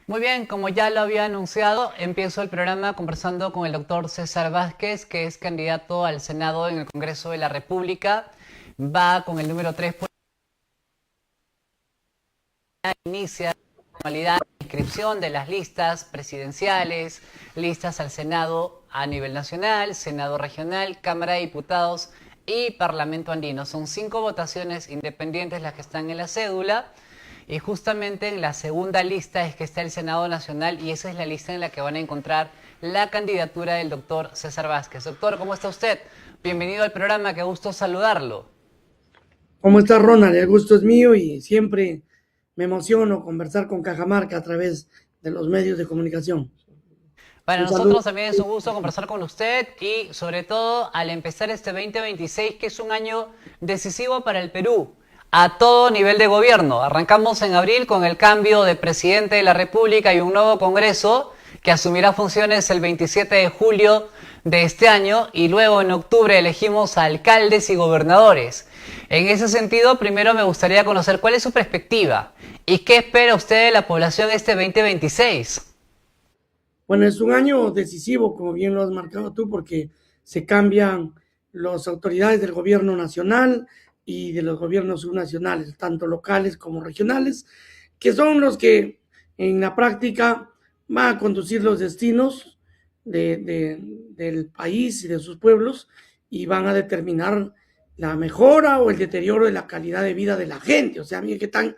Muy bien, como ya lo había anunciado, empiezo el programa conversando con el doctor César Vázquez, que es candidato al Senado en el Congreso de la República. Va con el número 3 por inicia la modalidad de inscripción de las listas presidenciales, listas al Senado a nivel nacional, Senado regional, Cámara de Diputados y Parlamento andino. Son 5 votaciones independientes las que están en la cédula. Y justamente en la segunda lista es que está el Senado Nacional y esa es la lista en la que van a encontrar la candidatura del doctor César Vázquez. Doctor, ¿cómo está usted? Bienvenido al programa, qué gusto saludarlo. ¿Cómo está, Ronald? El gusto es mío y siempre me emociono conversar con Cajamarca a través de los medios de comunicación. Para Un saludo. nosotros también es un gusto conversar con usted y sobre todo al empezar este 2026, que es un año decisivo para el Perú a todo nivel de gobierno. Arrancamos en abril con el cambio de presidente de la República y un nuevo Congreso que asumirá funciones el 27 de julio de este año y luego en octubre elegimos a alcaldes y gobernadores. En ese sentido, primero me gustaría conocer cuál es su perspectiva y qué espera usted de la población este 2026. Bueno, es un año decisivo, como bien lo has marcado tú, porque se cambian las autoridades del gobierno nacional y de los gobiernos subnacionales, tanto locales como regionales, que son los que en la práctica van a conducir los destinos del país y de sus pueblos y van a determinar la mejora o el deterioro de la calidad de vida de la gente. O sea, mire qué tan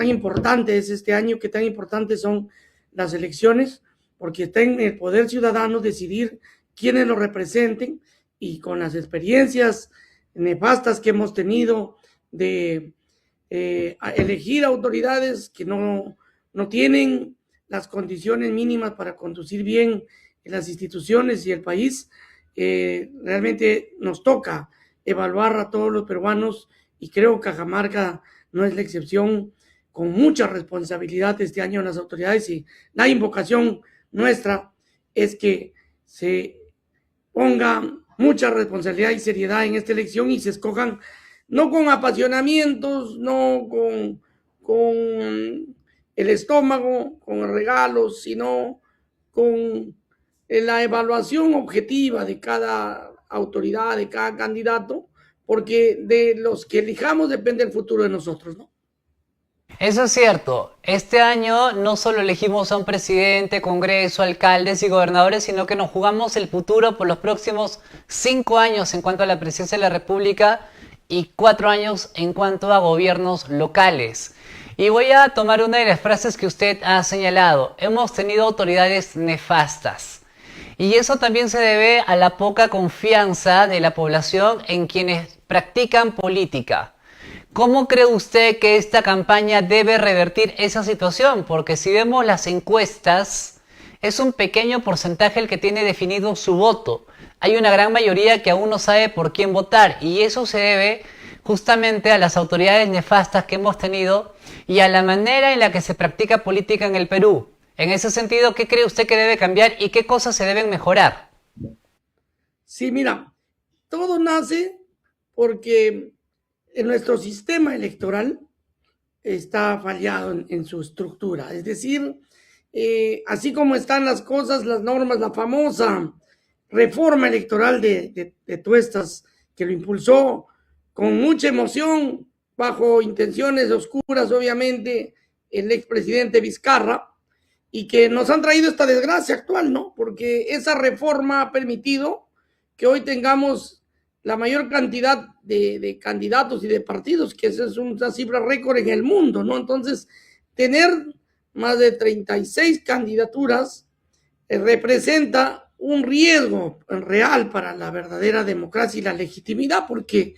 importante es este año, qué tan importantes son las elecciones, porque está en el poder ciudadano decidir quiénes lo representen y con las experiencias nefastas que hemos tenido de elegir autoridades que no tienen las condiciones mínimas para conducir bien las instituciones y el país, realmente nos toca evaluar a todos los peruanos y creo que Cajamarca no es la excepción, con mucha responsabilidad este año en las autoridades y la invocación nuestra es que se ponga mucha responsabilidad y seriedad en esta elección y se escojan no con apasionamientos, no con el estómago, con regalos, sino con la evaluación objetiva de cada autoridad, de cada candidato, porque de los que elijamos depende el futuro de nosotros, ¿no? Eso es cierto. Este año no solo elegimos a un presidente, congreso, alcaldes y gobernadores, sino que nos jugamos el futuro por los próximos 5 años en cuanto a la presidencia de la República y 4 años en cuanto a gobiernos locales. Y voy a tomar una de las frases que usted ha señalado. Hemos tenido autoridades nefastas. Y eso también se debe a la poca confianza de la población en quienes practican política. ¿Cómo cree usted que esta campaña debe revertir esa situación? Porque si vemos las encuestas, es un pequeño porcentaje el que tiene definido su voto. Hay una gran mayoría que aún no sabe por quién votar y eso se debe justamente a las autoridades nefastas que hemos tenido y a la manera en la que se practica política en el Perú. En ese sentido, ¿qué cree usted que debe cambiar y qué cosas se deben mejorar? Sí, mira, todo nace porque en nuestro sistema electoral está fallado en su estructura. Es decir, así como están las cosas, las normas, la famosa reforma electoral de Tuestas, que lo impulsó con mucha emoción, bajo intenciones oscuras, obviamente, el expresidente Vizcarra, y que nos han traído esta desgracia actual, ¿no? Porque esa reforma ha permitido que hoy tengamos la mayor cantidad de candidatos y de partidos, que esa es una cifra récord en el mundo, ¿no? Entonces, tener más de 36 candidaturas representa un riesgo real para la verdadera democracia y la legitimidad, porque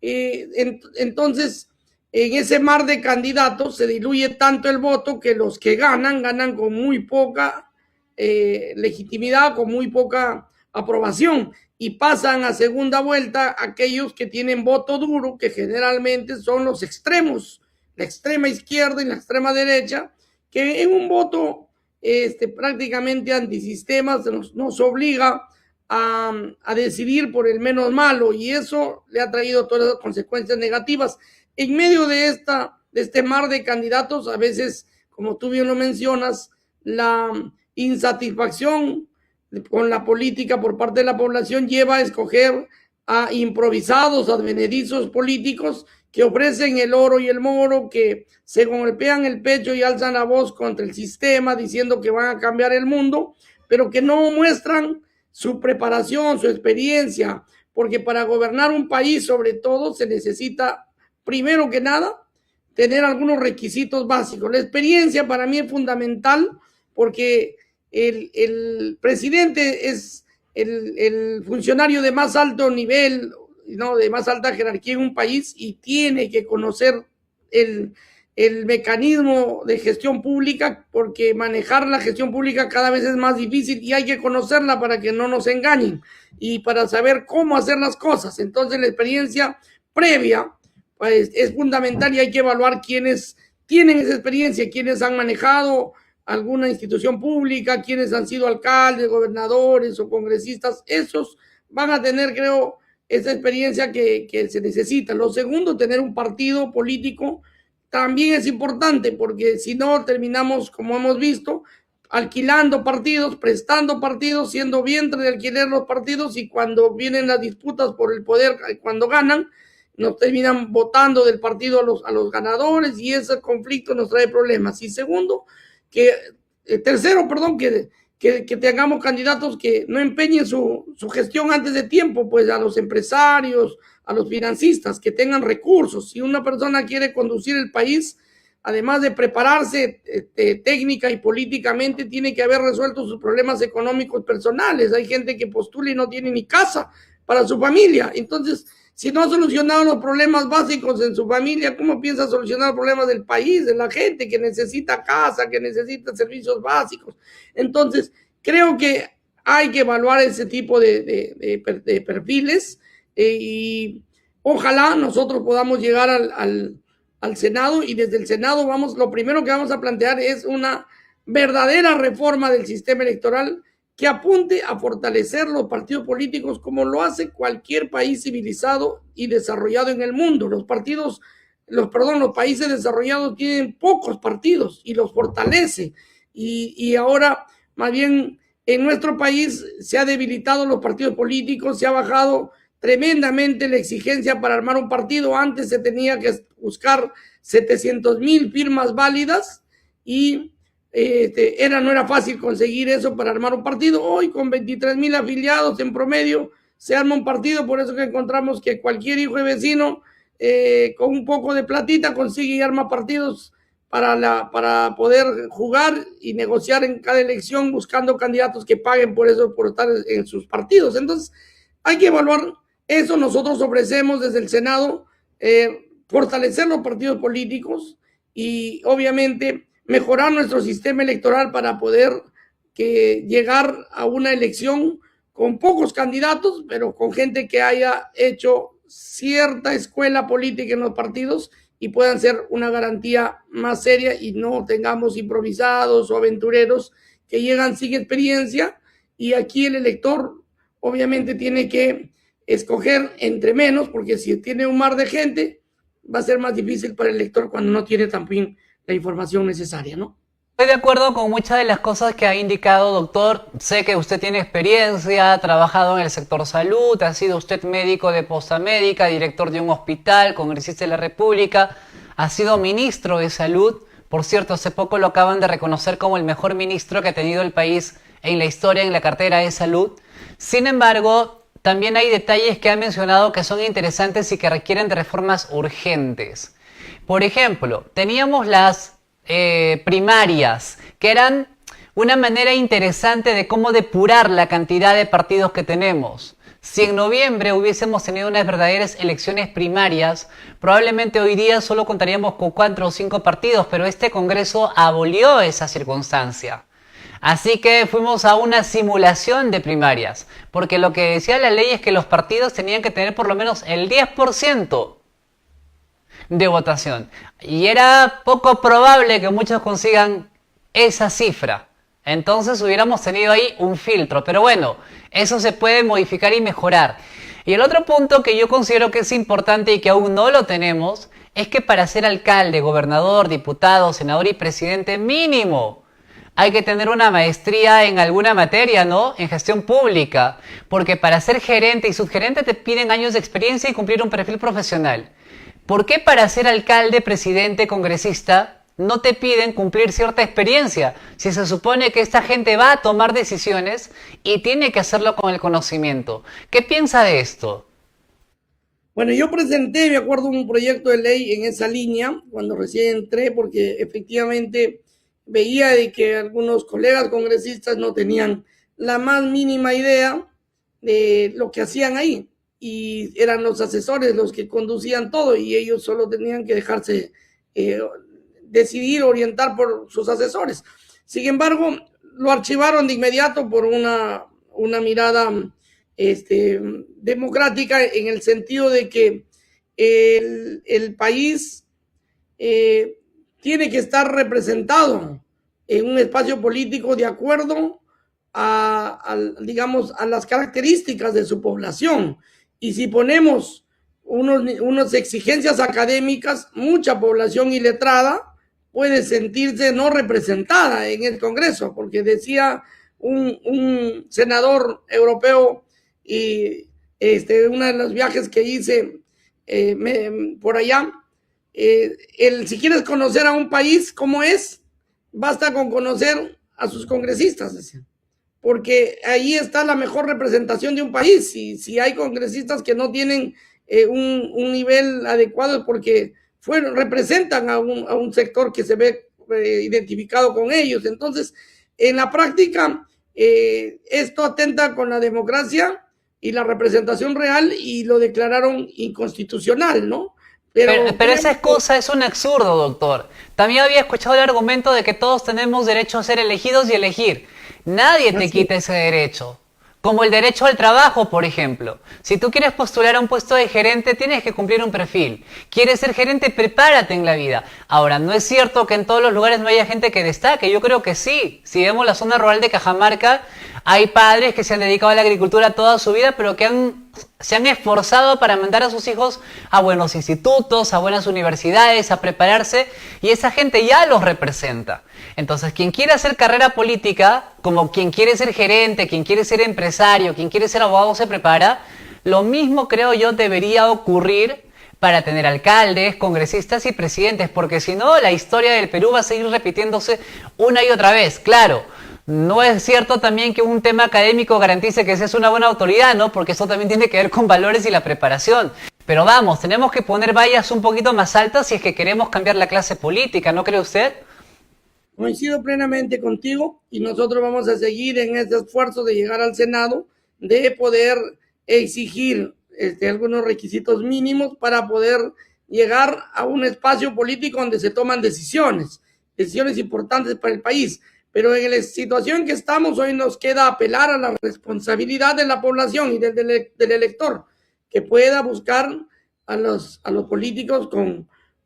entonces en ese mar de candidatos se diluye tanto el voto que los que ganan con muy poca legitimidad, con muy poca aprobación y pasan a segunda vuelta aquellos que tienen voto duro, que generalmente son los extremos, la extrema izquierda y la extrema derecha, que en un voto prácticamente antisistema nos obliga a decidir por el menos malo y eso le ha traído todas las consecuencias negativas. En medio de este mar de candidatos, a veces, como tú bien lo mencionas, la insatisfacción con la política por parte de la población lleva a escoger a improvisados, advenedizos políticos que ofrecen el oro y el moro, que se golpean el pecho y alzan la voz contra el sistema diciendo que van a cambiar el mundo, pero que no muestran su preparación, su experiencia, porque para gobernar un país sobre todo se necesita, primero que nada, tener algunos requisitos básicos. La experiencia para mí es fundamental porque el presidente es el funcionario de más alto nivel, ¿no?, de más alta jerarquía en un país, y tiene que conocer el mecanismo de gestión pública, porque manejar la gestión pública cada vez es más difícil y hay que conocerla para que no nos engañen y para saber cómo hacer las cosas. Entonces la experiencia previa pues es fundamental y hay que evaluar quiénes tienen esa experiencia, quiénes han manejado alguna institución pública, quienes han sido alcaldes, gobernadores o congresistas. Esos van a tener, creo, esa experiencia que se necesita. Lo segundo, tener un partido político también es importante, porque si no terminamos, como hemos visto, alquilando partidos, prestando partidos, siendo vientre de alquiler los partidos, y cuando vienen las disputas por el poder, cuando ganan, nos terminan votando del partido a los ganadores, y ese conflicto nos trae problemas. Y segundo, tercero, que tengamos candidatos que no empeñen su gestión antes de tiempo, pues a los empresarios, a los financistas, que tengan recursos. Si una persona quiere conducir el país, además de prepararse técnica y políticamente, tiene que haber resuelto sus problemas económicos personales. Hay gente que postula y no tiene ni casa para su familia. Entonces, si no ha solucionado los problemas básicos en su familia, ¿cómo piensa solucionar los problemas del país, de la gente que necesita casa, que necesita servicios básicos? Entonces, creo que hay que evaluar ese tipo de perfiles y ojalá nosotros podamos llegar al Senado, y desde el Senado lo primero que vamos a plantear es una verdadera reforma del sistema electoral que apunte a fortalecer los partidos políticos como lo hace cualquier país civilizado y desarrollado en el mundo. Los países desarrollados tienen pocos partidos y los fortalece. Y ahora, más bien, en nuestro país se ha debilitado los partidos políticos, se ha bajado tremendamente la exigencia para armar un partido. Antes se tenía que buscar 700,000 firmas válidas y no era fácil conseguir eso para armar un partido. Hoy, con 23,000 afiliados en promedio, se arma un partido. Por eso que encontramos que cualquier hijo de vecino con un poco de platita consigue y arma partidos para poder jugar y negociar en cada elección, buscando candidatos que paguen por eso, por estar en sus partidos. Entonces, hay que evaluar eso. Nosotros ofrecemos desde el Senado fortalecer los partidos políticos y, obviamente, mejorar nuestro sistema electoral para poder llegar a una elección con pocos candidatos, pero con gente que haya hecho cierta escuela política en los partidos y puedan ser una garantía más seria, y no tengamos improvisados o aventureros que llegan sin experiencia. Y aquí el elector obviamente tiene que escoger entre menos, porque si tiene un mar de gente, va a ser más difícil para el elector cuando no tiene también la información necesaria, ¿no? Estoy de acuerdo con muchas de las cosas que ha indicado, doctor. Sé que usted tiene experiencia, ha trabajado en el sector salud, ha sido usted médico de posta médica, director de un hospital, congresista de la República, ha sido ministro de salud. Por cierto, hace poco lo acaban de reconocer como el mejor ministro que ha tenido el país en la historia en la cartera de salud. Sin embargo, también hay detalles que ha mencionado que son interesantes y que requieren de reformas urgentes. Por ejemplo, teníamos las primarias, que eran una manera interesante de cómo depurar la cantidad de partidos que tenemos. Si en noviembre hubiésemos tenido unas verdaderas elecciones primarias, probablemente hoy día solo contaríamos con 4 o 5 partidos, pero este Congreso abolió esa circunstancia. Así que fuimos a una simulación de primarias, porque lo que decía la ley es que los partidos tenían que tener por lo menos el 10% de votación. Y era poco probable que muchos consigan esa cifra. Entonces hubiéramos tenido ahí un filtro. Pero bueno, eso se puede modificar y mejorar. Y el otro punto que yo considero que es importante y que aún no lo tenemos, es que para ser alcalde, gobernador, diputado, senador y presidente, mínimo hay que tener una maestría en alguna materia, ¿no? En gestión pública, porque para ser gerente y subgerente te piden años de experiencia y cumplir un perfil profesional. ¿Por qué para ser alcalde, presidente, congresista no te piden cumplir cierta experiencia? Si se supone que esta gente va a tomar decisiones y tiene que hacerlo con el conocimiento. ¿Qué piensa de esto? Bueno, yo presenté, me acuerdo, un proyecto de ley en esa línea cuando recién entré, porque efectivamente veía de que algunos colegas congresistas no tenían la más mínima idea de lo que hacían ahí, y eran los asesores los que conducían todo y ellos solo tenían que dejarse decidir, orientar por sus asesores. Sin embargo, lo archivaron de inmediato por una mirada democrática, en el sentido de que el país tiene que estar representado en un espacio político de acuerdo digamos, a las características de su población. Y si ponemos unas exigencias académicas, mucha población iletrada puede sentirse no representada en el Congreso, porque decía un senador europeo, y uno de los viajes que hice por allá, si quieres conocer a un país como es, basta con conocer a sus congresistas, decía, porque ahí está la mejor representación de un país. Si hay congresistas que no tienen un nivel adecuado, es porque representan a un sector que se ve identificado con ellos. Entonces, en la práctica, esto atenta con la democracia y la representación real, y lo declararon inconstitucional, ¿no? Pero esa excusa es un absurdo, doctor. También había escuchado el argumento de que todos tenemos derecho a ser elegidos y elegir. Nadie te quita ese derecho. Como el derecho al trabajo, por ejemplo. Si tú quieres postular a un puesto de gerente, tienes que cumplir un perfil. ¿Quieres ser gerente? Prepárate en la vida. Ahora, no es cierto que en todos los lugares no haya gente que destaque. Yo creo que sí. Si vemos la zona rural de Cajamarca, hay padres que se han dedicado a la agricultura toda su vida, pero que se han esforzado para mandar a sus hijos a buenos institutos, a buenas universidades, a prepararse, y esa gente ya los representa. Entonces, quien quiere hacer carrera política, como quien quiere ser gerente, quien quiere ser empresario, quien quiere ser abogado, se prepara. Lo mismo, creo yo, debería ocurrir para tener alcaldes, congresistas y presidentes, porque si no, la historia del Perú va a seguir repitiéndose una y otra vez. Claro, no es cierto también que un tema académico garantice que seas una buena autoridad, ¿no? Porque eso también tiene que ver con valores y la preparación. Pero vamos, tenemos que poner vallas un poquito más altas si es que queremos cambiar la clase política, ¿no cree usted? Coincido plenamente contigo, y nosotros vamos a seguir en este esfuerzo de llegar al Senado, de poder exigir algunos requisitos mínimos para poder llegar a un espacio político donde se toman decisiones importantes para el país. Pero en la situación que estamos hoy, nos queda apelar a la responsabilidad de la población y del elector, que pueda buscar a los políticos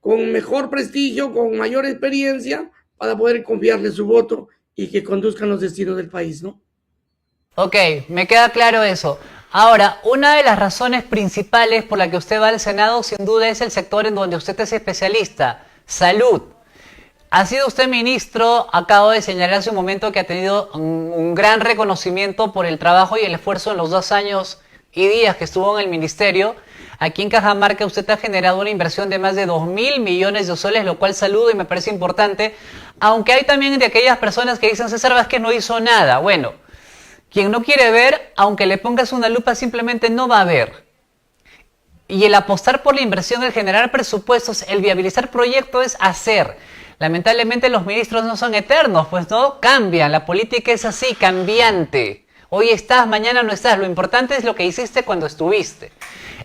con mejor prestigio, con mayor experiencia, para poder confiarle su voto y que conduzcan los destinos del país, ¿no? Ok, me queda claro eso. Ahora, una de las razones principales por la que usted va al Senado, sin duda, es el sector en donde usted es especialista, salud. Ha sido usted ministro, acabo de señalar hace un momento que ha tenido un gran reconocimiento por el trabajo y el esfuerzo en los 2 años y días que estuvo en el ministerio. Aquí en Cajamarca usted ha generado una inversión de más de 2.000 millones de soles, lo cual saludo y me parece importante. Aunque hay también de aquellas personas que dicen, César Vázquez no hizo nada. Bueno, quien no quiere ver, aunque le pongas una lupa, simplemente no va a ver. Y el apostar por la inversión, el generar presupuestos, el viabilizar proyectos es hacer. Lamentablemente los ministros no son eternos, pues no cambian. La política es así, cambiante. Hoy estás, mañana no estás. Lo importante es lo que hiciste cuando estuviste.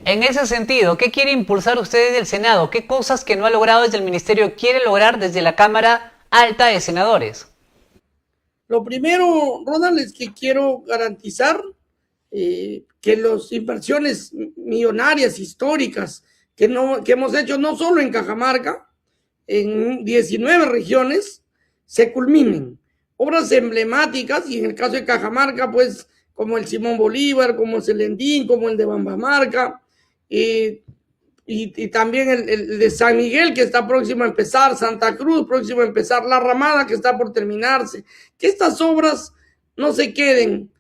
En ese sentido, ¿qué quiere impulsar usted desde el Senado? ¿Qué cosas que no ha logrado desde el ministerio quiere lograr desde la Cámara Alta de Senadores? Lo primero, Ronald, es que quiero garantizar que las inversiones millonarias, históricas, que hemos hecho no solo en Cajamarca, en 19 regiones, se culminen. Obras emblemáticas, y en el caso de Cajamarca, pues, como el Simón Bolívar, como el Celendín, como el de Bambamarca, y también el de San Miguel, que está próximo a empezar, Santa Cruz, próximo a empezar, La Ramada, que está por terminarse. Que estas obras no se queden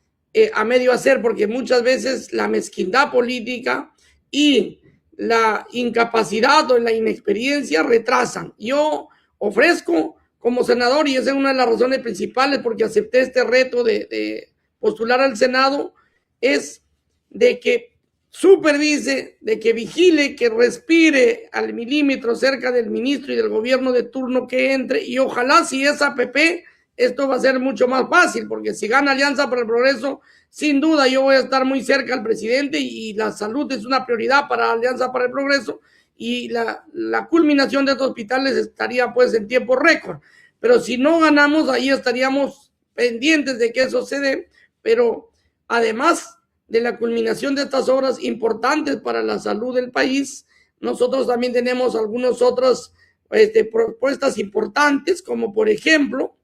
a medio hacer, porque muchas veces la mezquindad política y la incapacidad o la inexperiencia retrasan. Yo ofrezco como senador, y esa es una de las razones principales porque acepté este reto de postular al Senado, es de que supervise, de que vigile, que respire al milímetro cerca del ministro y del gobierno de turno que entre, y ojalá si es APP, esto va a ser mucho más fácil, porque si gana Alianza para el Progreso, sin duda yo voy a estar muy cerca al presidente y la salud es una prioridad para Alianza para el Progreso, y la culminación de estos hospitales estaría pues en tiempo récord. Pero si no ganamos, ahí estaríamos pendientes de que eso se dé, pero además de la culminación de estas obras importantes para la salud del país, nosotros también tenemos algunas otras propuestas importantes, como por ejemplo,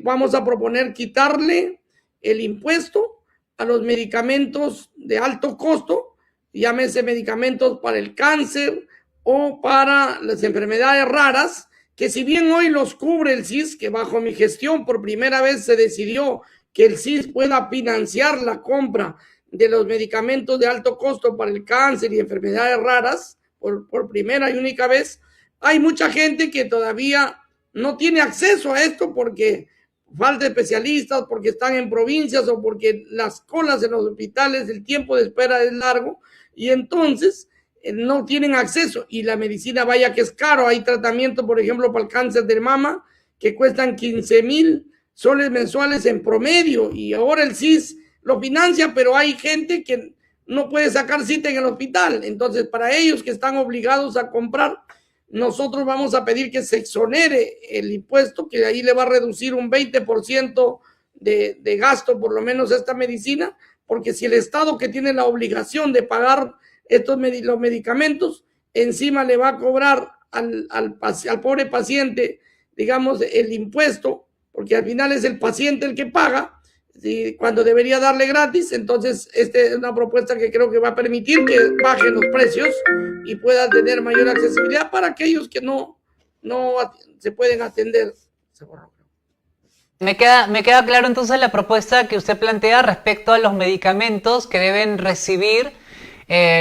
vamos a proponer quitarle el impuesto a los medicamentos de alto costo, llámese medicamentos para el cáncer o para las enfermedades raras, que si bien hoy los cubre el CIS, que bajo mi gestión por primera vez se decidió que el CIS pueda financiar la compra de los medicamentos de alto costo para el cáncer y enfermedades raras, por primera y única vez, hay mucha gente que todavía no tiene acceso a esto porque falta especialistas, porque están en provincias o porque las colas en los hospitales, el tiempo de espera es largo, y entonces no tienen acceso, y la medicina vaya que es caro. Hay tratamientos, por ejemplo, para el cáncer de mama que cuestan 15,000 soles mensuales en promedio, y ahora el CIS lo financia, pero hay gente que no puede sacar cita en el hospital. Entonces, para ellos que están obligados a comprar, nosotros vamos a pedir que se exonere el impuesto, que ahí le va a reducir un 20% de gasto, por lo menos, a esta medicina, porque si el Estado, que tiene la obligación de pagar los medicamentos, encima le va a cobrar al pobre paciente, digamos, el impuesto, porque al final es el paciente el que paga, ¿sí?, cuando debería darle gratis. Entonces, esta es una propuesta que creo que va a permitir que bajen los precios y puedan tener mayor accesibilidad para aquellos que no se pueden atender. Me queda claro entonces la propuesta que usted plantea respecto a los medicamentos que deben recibir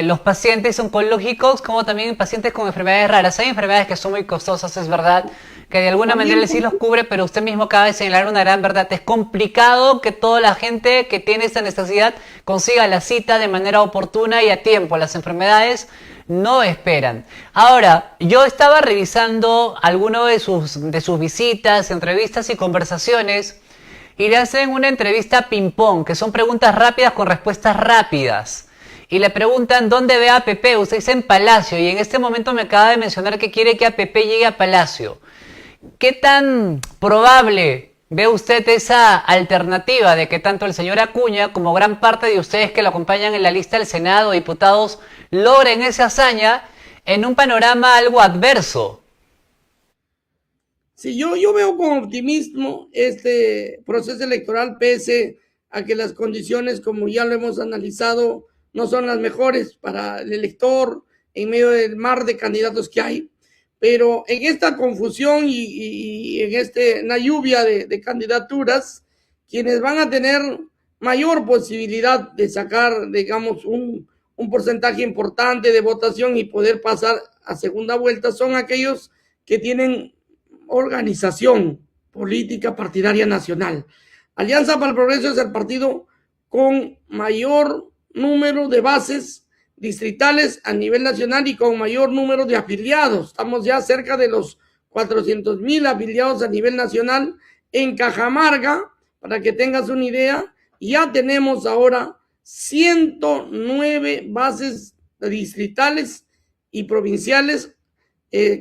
los pacientes oncológicos, como también pacientes con enfermedades raras. Hay enfermedades que son muy costosas, es verdad, que de alguna manera sí los cubre, pero usted mismo acaba de señalar una gran verdad. Es complicado que toda la gente que tiene esta necesidad consiga la cita de manera oportuna y a tiempo. Las enfermedades no esperan. Ahora, yo estaba revisando alguno de sus visitas, entrevistas y conversaciones, y le hacen una entrevista ping-pong, que son preguntas rápidas con respuestas rápidas. Y le preguntan dónde ve a APP. Usted dice en Palacio, y en este momento me acaba de mencionar que quiere que APP llegue a Palacio. ¿Qué tan probable ve usted esa alternativa de que tanto el señor Acuña como gran parte de ustedes que lo acompañan en la lista del Senado, diputados, logren esa hazaña en un panorama algo adverso? Sí, yo veo con optimismo este proceso electoral, pese a que las condiciones, como ya lo hemos analizado, no son las mejores para el elector en medio del mar de candidatos que hay. Pero en esta confusión y en una lluvia de candidaturas, quienes van a tener mayor posibilidad de sacar, digamos, un porcentaje importante de votación y poder pasar a segunda vuelta son aquellos que tienen organización política partidaria nacional. Alianza para el Progreso es el partido con mayor número de bases distritales a nivel nacional y con mayor número de afiliados. Estamos ya cerca de los 400,000 afiliados a nivel nacional. En Cajamarca, para que tengas una idea, ya tenemos ahora 109 bases distritales y provinciales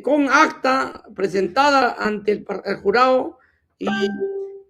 con acta presentada ante el jurado, y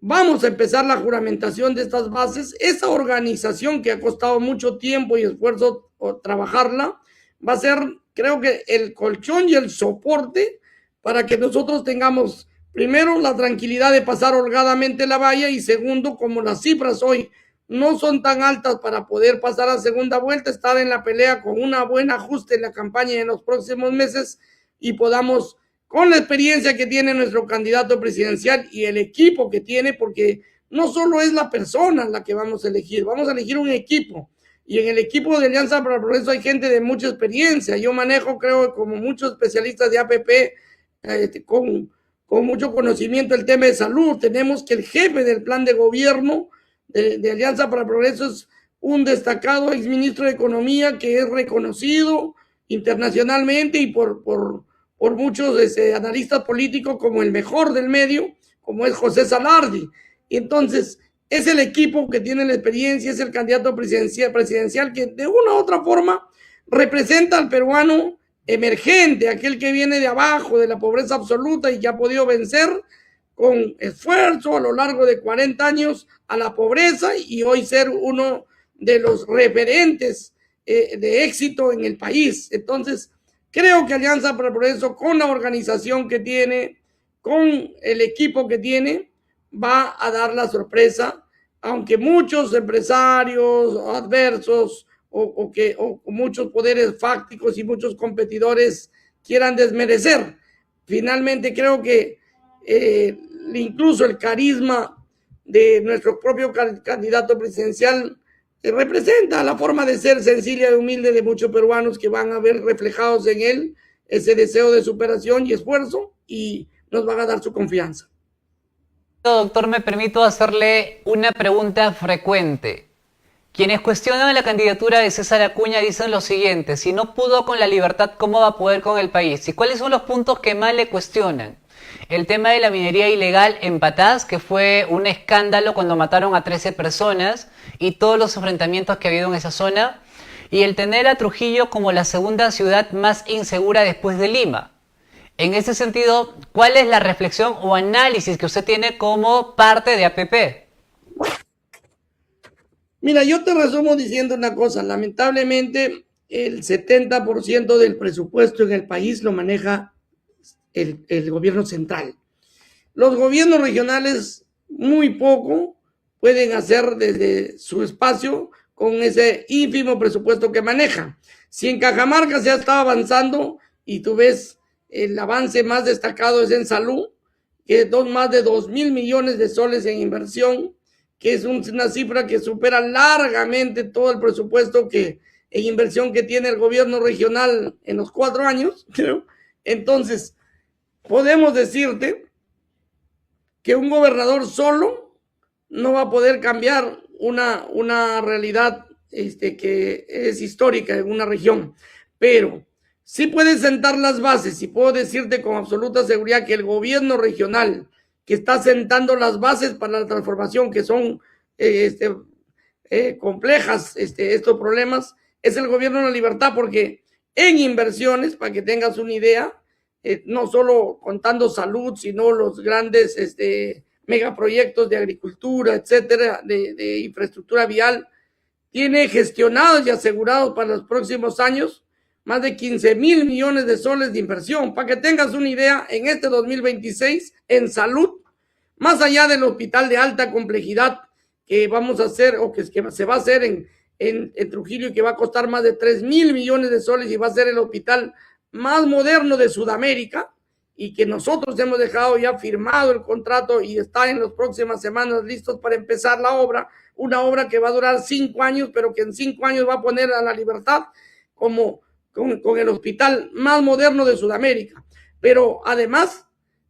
vamos a empezar la juramentación de estas bases. Esa organización que ha costado mucho tiempo y esfuerzo trabajarla, va a ser, creo que, el colchón y el soporte para que nosotros tengamos, primero, la tranquilidad de pasar holgadamente la valla, y segundo, como las cifras hoy no son tan altas para poder pasar a segunda vuelta, estar en la pelea con una buen ajuste en la campaña en los próximos meses y podamos, con la experiencia que tiene nuestro candidato presidencial y el equipo que tiene, porque no solo es la persona la que vamos a elegir un equipo. Y en el equipo de Alianza para el Progreso hay gente de mucha experiencia. Yo manejo, creo, como muchos especialistas de APP, con mucho conocimiento el tema de salud. Tenemos que el jefe del plan de gobierno de Alianza para el Progreso es un destacado exministro de Economía que es reconocido internacionalmente y por muchos analistas políticos como el mejor del medio, como es José Salardi. Y entonces es el equipo que tiene la experiencia, es el candidato presidencial que de una u otra forma representa al peruano emergente, aquel que viene de abajo, de la pobreza absoluta y que ha podido vencer con esfuerzo a lo largo de 40 años a la pobreza y hoy ser uno de los referentes de éxito en el país. Entonces, creo que Alianza para el Progreso, con la organización que tiene, con el equipo que tiene, va a dar la sorpresa, aunque muchos empresarios adversos o muchos poderes fácticos y muchos competidores quieran desmerecer. Finalmente creo que incluso el carisma de nuestro propio candidato presidencial representa la forma de ser sencilla y humilde de muchos peruanos que van a ver reflejados en él ese deseo de superación y esfuerzo y nos van a dar su confianza. Doctor, me permito hacerle una pregunta frecuente. Quienes cuestionan la candidatura de César Acuña dicen lo siguiente: si no pudo con la libertad, ¿cómo va a poder con el país? ¿Y cuáles son los puntos que más le cuestionan? El tema de la minería ilegal en Patás, que fue un escándalo cuando mataron a 13 personas, y todos los enfrentamientos que ha habido en esa zona, y el tener a Trujillo como la segunda ciudad más insegura después de Lima. En ese sentido, ¿cuál es la reflexión o análisis que usted tiene como parte de APP? Mira, yo te resumo diciendo una cosa. Lamentablemente, el 70% del presupuesto en el país lo maneja el gobierno central. Los gobiernos regionales muy poco pueden hacer desde su espacio con ese ínfimo presupuesto que maneja. Si en Cajamarca se ha estado avanzando y tú ves el avance más destacado es en salud, que es más de 2,000 millones de soles en inversión, que es una cifra que supera largamente todo el presupuesto en inversión que tiene el gobierno regional en los 4 años, creo. Entonces, podemos decirte que un gobernador solo no va a poder cambiar una realidad que es histórica en una región, pero sí puede sentar las bases y puedo decirte con absoluta seguridad que el gobierno regional que está sentando las bases para la transformación que son complejas estos problemas es el gobierno de la libertad, porque en inversiones, para que tengas una idea, no solo contando salud, sino los grandes megaproyectos de agricultura, etcétera, de infraestructura vial, tiene gestionados y asegurados para los próximos años más de 15,000 millones de soles de inversión. Para que tengas una idea, en este 2026, en salud, más allá del hospital de alta complejidad que vamos a hacer o que se va a hacer en Trujillo y que va a costar más de 3,000 millones de soles y va a ser el hospital más moderno de Sudamérica y que nosotros hemos dejado ya firmado el contrato y está en las próximas semanas listos para empezar la obra, una obra que va a durar 5 años, pero que en 5 años va a poner a la libertad como con el hospital más moderno de Sudamérica. Pero además,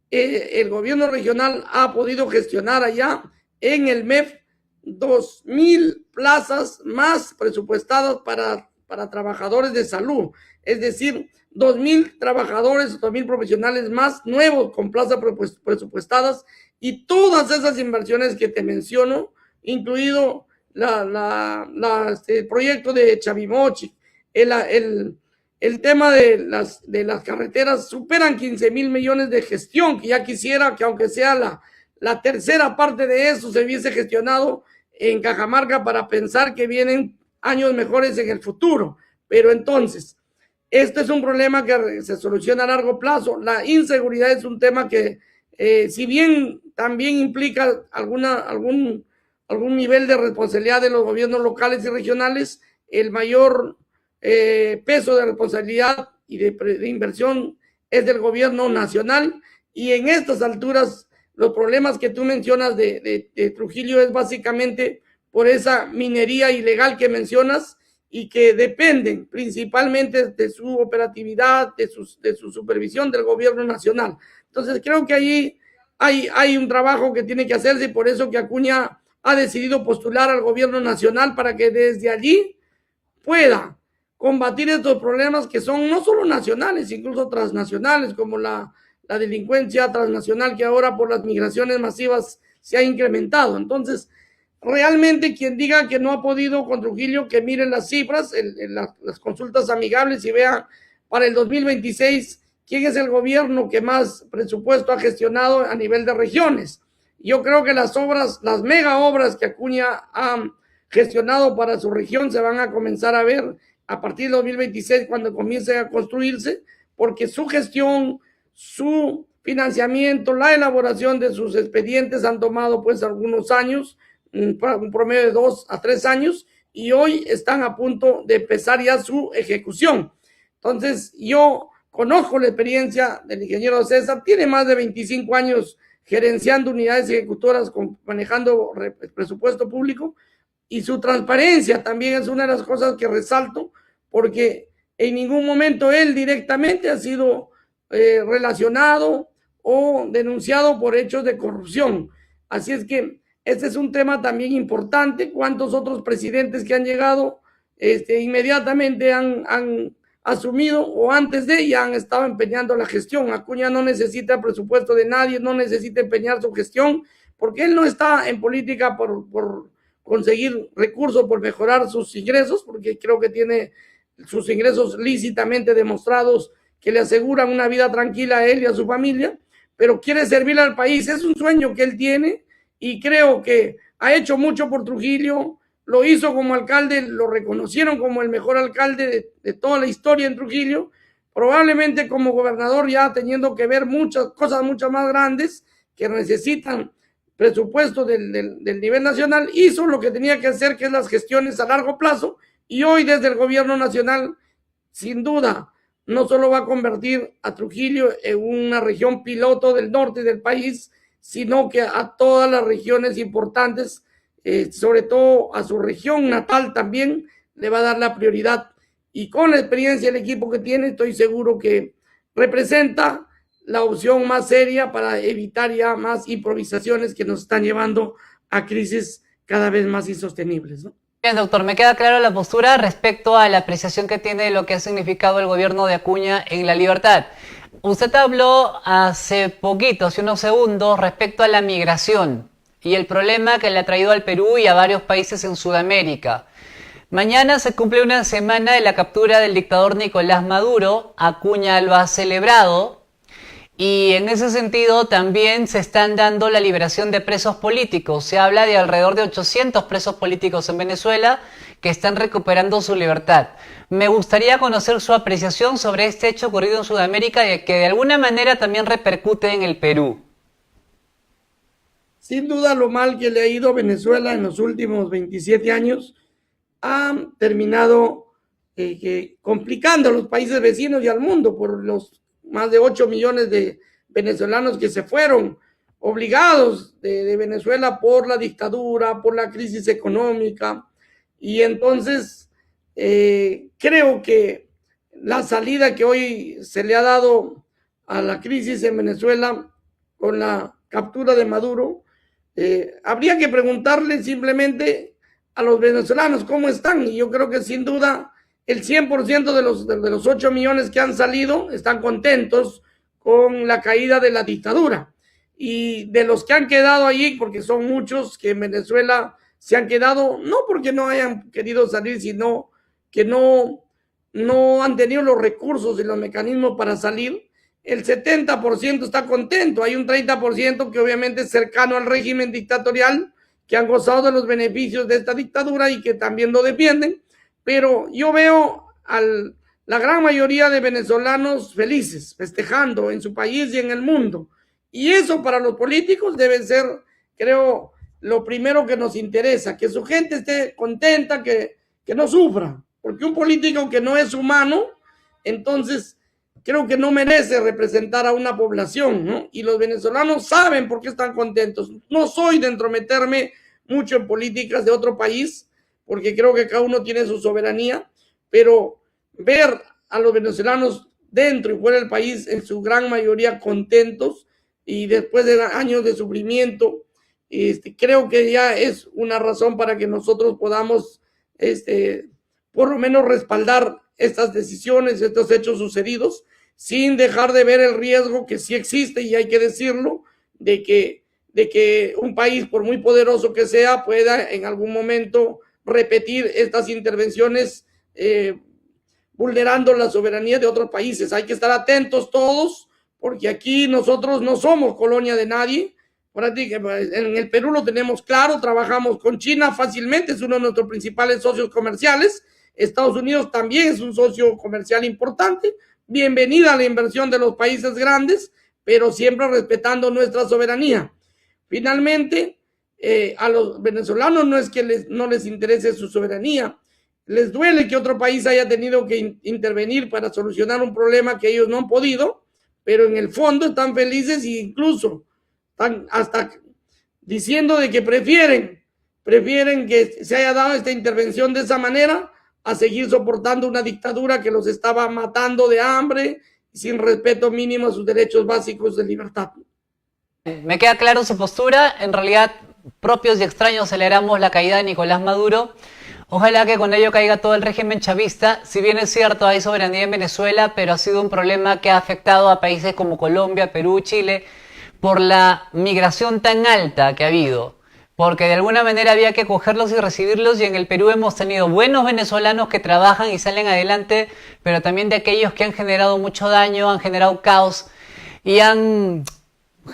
el gobierno regional ha podido gestionar allá en el MEF 2,000 plazas más presupuestadas para trabajadores de salud. Es decir, 2,000 trabajadores, 2,000 profesionales más nuevos con plazas presupuestadas y todas esas inversiones que te menciono, incluido el proyecto de Chavimochic, el tema de las carreteras superan 15,000 millones de gestión, que ya quisiera que aunque sea la tercera parte de eso se hubiese gestionado en Cajamarca para pensar que vienen años mejores en el futuro. Pero entonces, este es un problema que se soluciona a largo plazo. La inseguridad es un tema que, si bien también implica algunos algún nivel de responsabilidad de los gobiernos locales y regionales, el mayor peso de responsabilidad y de inversión es del gobierno nacional, y en estas alturas los problemas que tú mencionas de Trujillo es básicamente por esa minería ilegal que mencionas y que dependen principalmente de su operatividad, de su supervisión del gobierno nacional. Entonces creo que allí hay un trabajo que tiene que hacerse, y por eso que Acuña ha decidido postular al gobierno nacional para que desde allí pueda combatir estos problemas que son no solo nacionales, incluso transnacionales, como la delincuencia transnacional que ahora por las migraciones masivas se ha incrementado. Entonces, realmente quien diga que no ha podido con Trujillo, que miren las cifras, las consultas amigables, y vea para el 2026 quién es el gobierno que más presupuesto ha gestionado a nivel de regiones. Yo creo que las obras, las mega obras que Acuña ha gestionado para su región se van a comenzar a ver a partir de 2026 cuando comiencen a construirse, porque su gestión, su financiamiento, la elaboración de sus expedientes han tomado pues algunos años, un promedio de 2 a 3 años, y hoy están a punto de empezar ya su ejecución. Entonces yo conozco la experiencia del ingeniero César, tiene más de 25 años gerenciando unidades ejecutoras, manejando presupuesto público, y su transparencia también es una de las cosas que resalto, porque en ningún momento él directamente ha sido relacionado o denunciado por hechos de corrupción. Así es que este es un tema también importante. ¿Cuántos otros presidentes que han llegado inmediatamente han asumido o antes de ya han estado empeñando la gestión? Acuña no necesita presupuesto de nadie, no necesita empeñar su gestión, porque él no está en política por conseguir recursos, por mejorar sus ingresos, porque creo que tiene sus ingresos lícitamente demostrados que le aseguran una vida tranquila a él y a su familia, pero quiere servir al país. Es un sueño que él tiene, y creo que ha hecho mucho por Trujillo. Lo hizo como alcalde, lo reconocieron como el mejor alcalde de toda la historia en Trujillo. Probablemente como gobernador ya teniendo que ver muchas cosas mucho más grandes que necesitan presupuesto del nivel nacional, hizo lo que tenía que hacer, que es las gestiones a largo plazo, y hoy desde el gobierno nacional, sin duda, no solo va a convertir a Trujillo en una región piloto del norte del país, sino que a todas las regiones importantes, sobre todo a su región natal también, le va a dar la prioridad. Y con la experiencia del equipo que tiene, estoy seguro que representa la opción más seria para evitar ya más improvisaciones que nos están llevando a crisis cada vez más insostenibles, ¿no? Bien, doctor, me queda clara la postura respecto a la apreciación que tiene de lo que ha significado el gobierno de Acuña en La Libertad. Usted habló hace poquito, hace unos segundos, respecto a la migración y el problema que le ha traído al Perú y a varios países en Sudamérica. Mañana se cumple una semana de la captura del dictador Nicolás Maduro. Acuña lo ha celebrado. Y en ese sentido también se están dando la liberación de presos políticos. Se habla de alrededor de 800 presos políticos en Venezuela que están recuperando su libertad. Me gustaría conocer su apreciación sobre este hecho ocurrido en Sudamérica y que de alguna manera también repercute en el Perú. Sin duda, lo mal que le ha ido a Venezuela en los últimos 27 años ha terminado complicando a los países vecinos y al mundo por los más de 8 millones de venezolanos que se fueron obligados de Venezuela por la dictadura, por la crisis económica. Y entonces creo que la salida que hoy se le ha dado a la crisis en Venezuela con la captura de Maduro, habría que preguntarle simplemente a los venezolanos cómo están, y yo creo que sin duda el 100% de los 8 millones que han salido están contentos con la caída de la dictadura. Y de los que han quedado allí, porque son muchos que en Venezuela se han quedado, no porque no hayan querido salir, sino que no han tenido los recursos y los mecanismos para salir, el 70% está contento. Hay un 30% que obviamente es cercano al régimen dictatorial, que han gozado de los beneficios de esta dictadura y que también lo defienden. Pero yo veo a la gran mayoría de venezolanos felices, festejando en su país y en el mundo. Y eso para los políticos debe ser, creo, lo primero que nos interesa, que su gente esté contenta, que no sufra, porque un político que no es humano, entonces creo que no merece representar a una población, ¿no? Y los venezolanos saben por qué están contentos. No soy de entrometerme mucho en políticas de otro país, porque creo que cada uno tiene su soberanía, pero ver a los venezolanos dentro y fuera del país en su gran mayoría contentos y después de años de sufrimiento, creo que ya es una razón para que nosotros podamos por lo menos respaldar estas decisiones, estos hechos sucedidos, sin dejar de ver el riesgo que sí existe, y hay que decirlo, de que un país, por muy poderoso que sea, pueda en algún momento repetir estas intervenciones vulnerando la soberanía de otros países. Hay que estar atentos todos, porque aquí nosotros no somos colonia de nadie. En el Perú lo tenemos claro, trabajamos con China fácilmente, es uno de nuestros principales socios comerciales. Estados Unidos también es un socio comercial importante. Bienvenida a la inversión de los países grandes, pero siempre respetando nuestra soberanía. Finalmente, a los venezolanos no es que no les interese su soberanía, les duele que otro país haya tenido que intervenir para solucionar un problema que ellos no han podido, pero en el fondo están felices e incluso están hasta diciendo de que prefieren que se haya dado esta intervención de esa manera a seguir soportando una dictadura que los estaba matando de hambre y sin respeto mínimo a sus derechos básicos de libertad. Me queda claro su postura. En realidad, propios y extraños celebramos la caída de Nicolás Maduro. Ojalá que con ello caiga todo el régimen chavista. Si bien es cierto, hay soberanía en Venezuela, pero ha sido un problema que ha afectado a países como Colombia, Perú, Chile, por la migración tan alta que ha habido. Porque de alguna manera había que cogerlos y recibirlos, y en el Perú hemos tenido buenos venezolanos que trabajan y salen adelante, pero también de aquellos que han generado mucho daño, han generado caos y han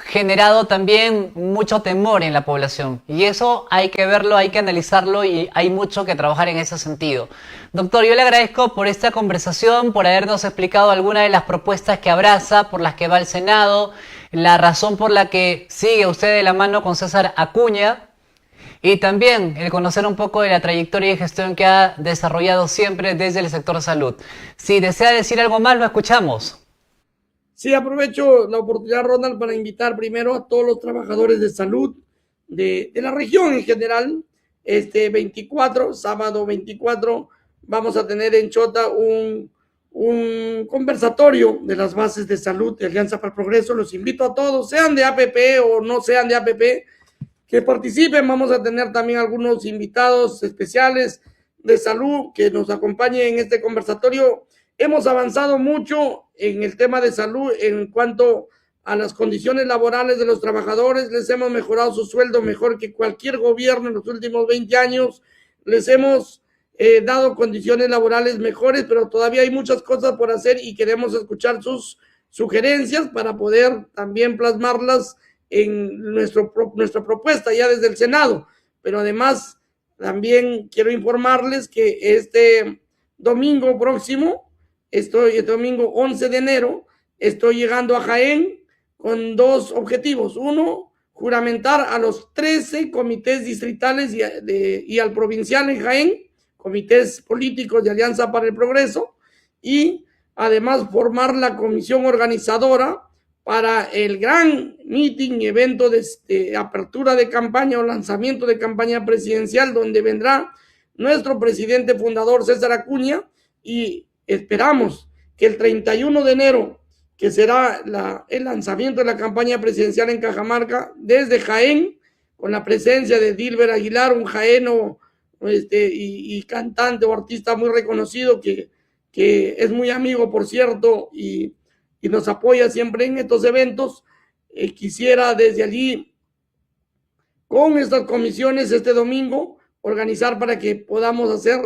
generado también mucho temor en la población. Y eso hay que verlo, hay que analizarlo, y hay mucho que trabajar en ese sentido. Doctor, yo le agradezco por esta conversación, por habernos explicado algunas de las propuestas que abraza, por las que va al Senado, la razón por la que sigue usted de la mano con César Acuña, y también el conocer un poco de la trayectoria y gestión que ha desarrollado siempre desde el sector salud. Si desea decir algo más, lo escuchamos. Sí, aprovecho la oportunidad, Ronald, para invitar primero a todos los trabajadores de salud de la región en general. 24, sábado 24, vamos a tener en Chota un conversatorio de las bases de salud de Alianza para el Progreso. Los invito a todos, sean de APP o no sean de APP, que participen. Vamos a tener también algunos invitados especiales de salud que nos acompañen en este conversatorio. Hemos avanzado mucho en el tema de salud en cuanto a las condiciones laborales de los trabajadores. Les hemos mejorado su sueldo mejor que cualquier gobierno en los últimos 20 años. Les hemos dado condiciones laborales mejores, pero todavía hay muchas cosas por hacer y queremos escuchar sus sugerencias para poder también plasmarlas en nuestra propuesta ya desde el Senado. Pero además también quiero informarles que este domingo próximo, el domingo 11 de enero, estoy llegando a Jaén con dos objetivos. Uno, juramentar a los 13 comités distritales y al provincial en Jaén, comités políticos de Alianza para el Progreso, y además formar la comisión organizadora para el gran meeting y evento de apertura de campaña o lanzamiento de campaña presidencial, donde vendrá nuestro presidente fundador César Acuña, y esperamos que el 31 de enero, que será el lanzamiento de la campaña presidencial en Cajamarca, desde Jaén, con la presencia de Dilber Aguilar, un jaeno y cantante o artista muy reconocido, que es muy amigo, por cierto, y nos apoya siempre en estos eventos. Quisiera desde allí, con estas comisiones, este domingo, organizar para que podamos hacer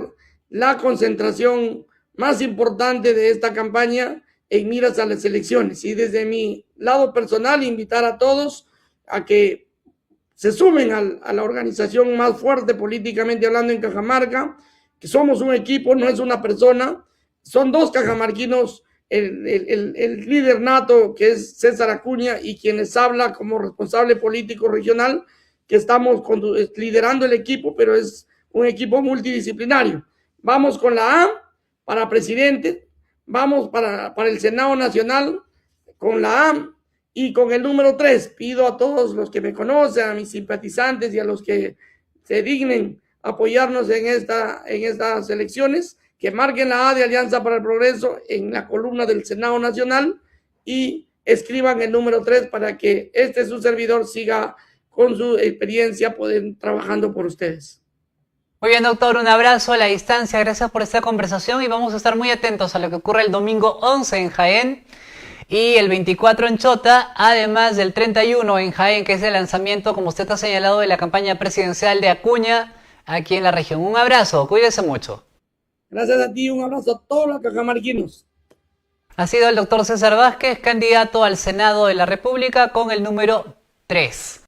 la concentración más importante de esta campaña en miras a las elecciones. Y desde mi lado personal, invitar a todos a que se sumen a la organización más fuerte políticamente hablando en Cajamarca, que somos un equipo, no es una persona, son dos cajamarquinos, el líder nato, que es César Acuña, y quienes habla como responsable político regional, que estamos liderando el equipo, pero es un equipo multidisciplinario. Vamos con la A para presidente, vamos para el Senado Nacional con la A y con el número 3. Pido a todos los que me conocen, a mis simpatizantes y a los que se dignen apoyarnos en estas elecciones, que marquen la A de Alianza para el Progreso en la columna del Senado Nacional y escriban el número 3 para que su servidor siga con su experiencia trabajando por ustedes. Muy bien, doctor, un abrazo a la distancia, gracias por esta conversación y vamos a estar muy atentos a lo que ocurre el domingo 11 en Jaén y el 24 en Chota, además del 31 en Jaén, que es el lanzamiento, como usted ha señalado, de la campaña presidencial de Acuña aquí en la región. Un abrazo, cuídese mucho. Gracias a ti, un abrazo a todos los cajamarquinos. Ha sido el doctor César Vázquez, candidato al Senado de la República con el número 3.